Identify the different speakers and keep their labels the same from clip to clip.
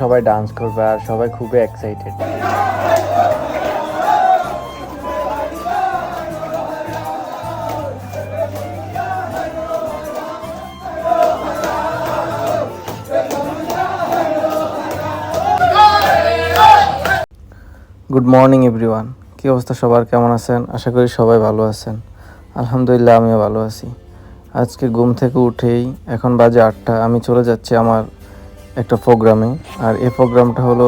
Speaker 1: সবাই ডান্স করবে আর সবাই খুবই এক্সাইটেড। গুড মর্নিং এভরিওয়ান, কী অবস্থা সবার, কেমন আছেন? আশা করি সবাই ভালো আছেন। আলহামদুলিল্লাহ আমিও ভালো আছি। আজকে ঘুম থেকে উঠেই এখন বাজে 8টা, আমি চলে যাচ্ছি আমার একটা প্রোগ্রামে। আর এই প্রোগ্রামটা হলো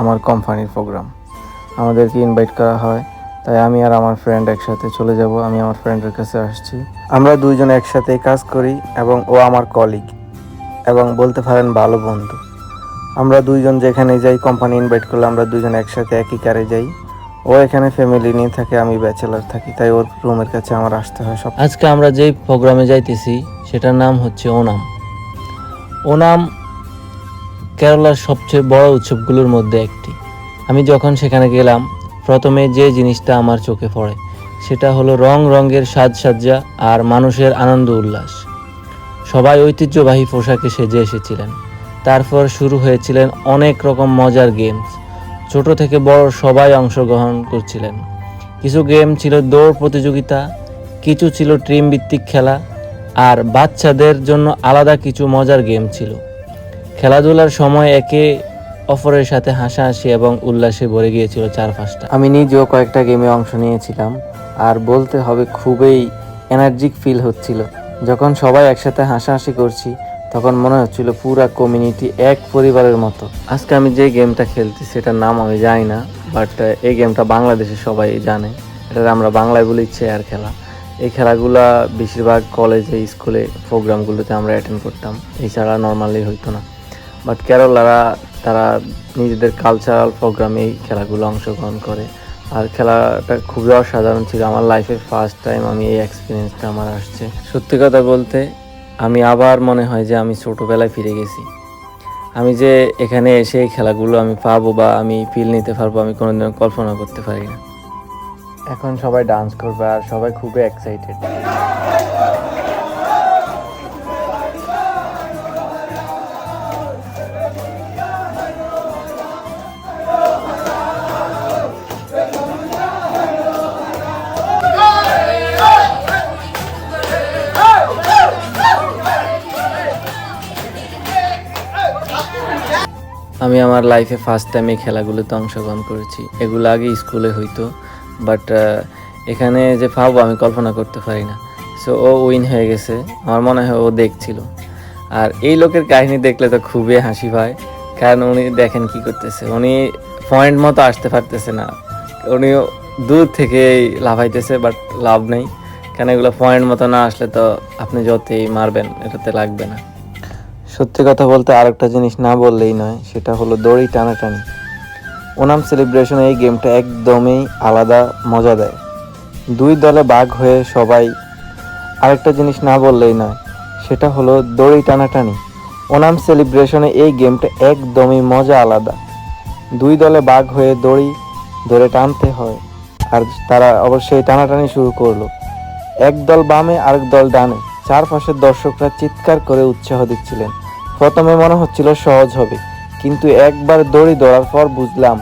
Speaker 1: আমার কোম্পানির প্রোগ্রাম, আমাদেরকে ইনভাইট করা হয়, তাই আমি আর আমার ফ্রেন্ড একসাথে চলে যাব। আমি আমার ফ্রেন্ডের কাছে আসছি, আমরা দুইজন একসাথে কাজ করি এবং ও আমার কলিগ এবং বলতে পারেন ভালো বন্ধু। আমরা দুইজন যেখানে যাই, কোম্পানি ইনভাইট করলে আমরা দুইজন একসাথে একই কারে যাই। ও এখানে ফ্যামিলি নিয়ে থাকে, আমি ব্যাচেলার থাকি, তাই ওর রুমের কাছে আমার আসতে হয় সব।
Speaker 2: আজকে আমরা যেই প্রোগ্রামে যাইতেছি সেটার নাম হচ্ছে ওনাম। ওনাম কেরালার সবচেয়ে বড় উৎসবগুলোর মধ্যে একটি। আমি যখন সেখানে গেলাম, প্রথমে যে জিনিসটা আমার চোখে পড়ে সেটা হলো রং রঙের সাজসজ্জা আর মানুষের আনন্দ উল্লাস। সবাই ঐতিহ্যবাহী পোশাকে সেজে এসেছিলেন। তারপর শুরু হয়েছিলেন অনেক রকম মজার গেমস। ছোট থেকে বড় সবাই অংশগ্রহণ করছিলেন। কিছু গেম ছিল দৌড় প্রতিযোগিতা, কিছু ছিল টিম ভিত্তিক খেলা, আর বাচ্চাদের জন্য আলাদা কিছু মজার গেম ছিল। খেলাধুলার সময় একে অপরের সাথে হাসাহাসি এবং উল্লাসে ভরে গিয়েছিল চারপাশটা।
Speaker 1: আমি নিজেও কয়েকটা গেমে অংশ নিয়েছিলাম, আর বলতে হবে খুবই এনার্জিক ফিল হচ্ছিল। যখন সবাই একসাথে হাসাহাসি করছি তখন মনে হচ্ছিল পুরা কমিউনিটি এক পরিবারের মতো। আজকে আমি যে গেমটা খেলছি সেটার নাম আমি জানি না, বাট এই গেমটা বাংলাদেশে সবাই জানে। এটা আমরা বাংলায় বলি চেয়ার খেলা। এই খেলাগুলা বেশিরভাগ কলেজে, স্কুলে, প্রোগ্রামগুলোতে আমরা অ্যাটেন্ড করতাম, এছাড়া নর্মালি হইতো না। বাট কেরলারা তারা নিজেদের কালচারাল প্রোগ্রামে এই খেলাগুলো অংশগ্রহণ করে। আর খেলাটা খুবই অসাধারণ ছিল। আমার লাইফের ফার্স্ট টাইম আমি এই এক্সপিরিয়েন্সটা আমার আসছে। সত্যি কথা বলতে আমি আবার মনে হয় যে আমি ছোটোবেলায় ফিরে গেছি। আমি যে এখানে এসে এই খেলাগুলো আমি পাবো বা আমি ফিল নিতে পারবো, আমি কোনোদিনও কল্পনা করতে পারি না। এখন সবাই ডান্স করবে আর সবাই খুবই এক্সাইটেড। আমি আমার লাইফে ফার্স্ট টাইম এই খেলাগুলোতে অংশগ্রহণ করেছি। এগুলো আগে স্কুলে হইতো, বাট এখানে যে পাবো আমি কল্পনা করতে পারি না। সো ও উইন হয়ে গেছে, আমার মনে হয় ও দেখছিল। আর এই লোকের কাহিনী দেখলে তো খুবই হাসি পায়, কারণ উনি দেখেন কি করতেছে, উনি পয়েন্ট মতো আসতে পারতেছে না, উনি দূর থেকেই লাফাইতেছে, বাট লাভ নেই, কারণ এগুলো পয়েন্ট মতো না আসলে তো আপনি যতই মারবেন এটাতে লাগবে না। সত্যি কথা বলতে আরেকটা জিনিস না বললেই নয়, সেটা হলো দড়ি টানাটানি। ওনাম সেলিব্রেশনে এই গেমটা একদমই আলাদা মজা দেয়। দুই দলে ভাগ হয়ে সবাই, আরেকটা জিনিস না বললেই নয়, সেটা হলো দড়ি টানাটানি। ওনাম সেলিব্রেশনে এই গেমটা একদমই মজা আলাদা। দুই দলে ভাগ হয়ে দড়ি ধরে টানতে হয়, আর তারা অবশ্যই টানাটানি শুরু করলো। এক দল বামে আরেক দল ডানে, চারপাশের দর্শকরা চিৎকার করে উৎসাহ দিচ্ছিলেন। প্রথমে মনে হচ্ছিল সহজ হবে, কিন্তু একবার দড়ি ধরার পর বুঝলাম।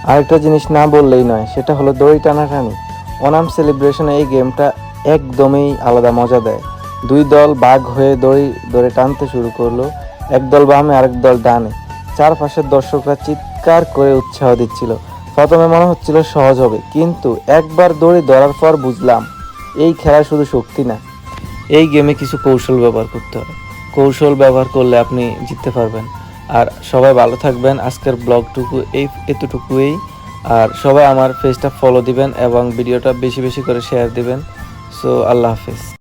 Speaker 1: আরেকটা জিনিস না বললেই নয়, সেটা হলো দড়ি টানাটানি। ওনাম সেলিব্রেশনে এই গেমটা একদমই আলাদা মজা দেয়। দুই দল ভাগ হয়ে দড়ি ধরে টানতে শুরু করলো। এক দল বামে আরেক দল ডানে, চারপাশের দর্শকরা চিৎকার করে উৎসাহ দিচ্ছিল। প্রথমে মনে হচ্ছিল সহজ হবে, কিন্তু একবার দড়ি ধরার পর বুঝলাম এই খেলা শুধু শক্তি না, এই গেমে কিছু কৌশল ব্যবহার করতে হয়। কৌশল ব্যবহার করলে আপনি জিততে পারবেন। আর সবাই ভালো থাকবেন। আজকের ব্লগটুকু এতটুকুই। আর সবাই আমার পেজটা ফলো দিবেন এবং ভিডিওটা বেশি বেশি করে শেয়ার দিবেন। সো আল্লাহ হাফেজ।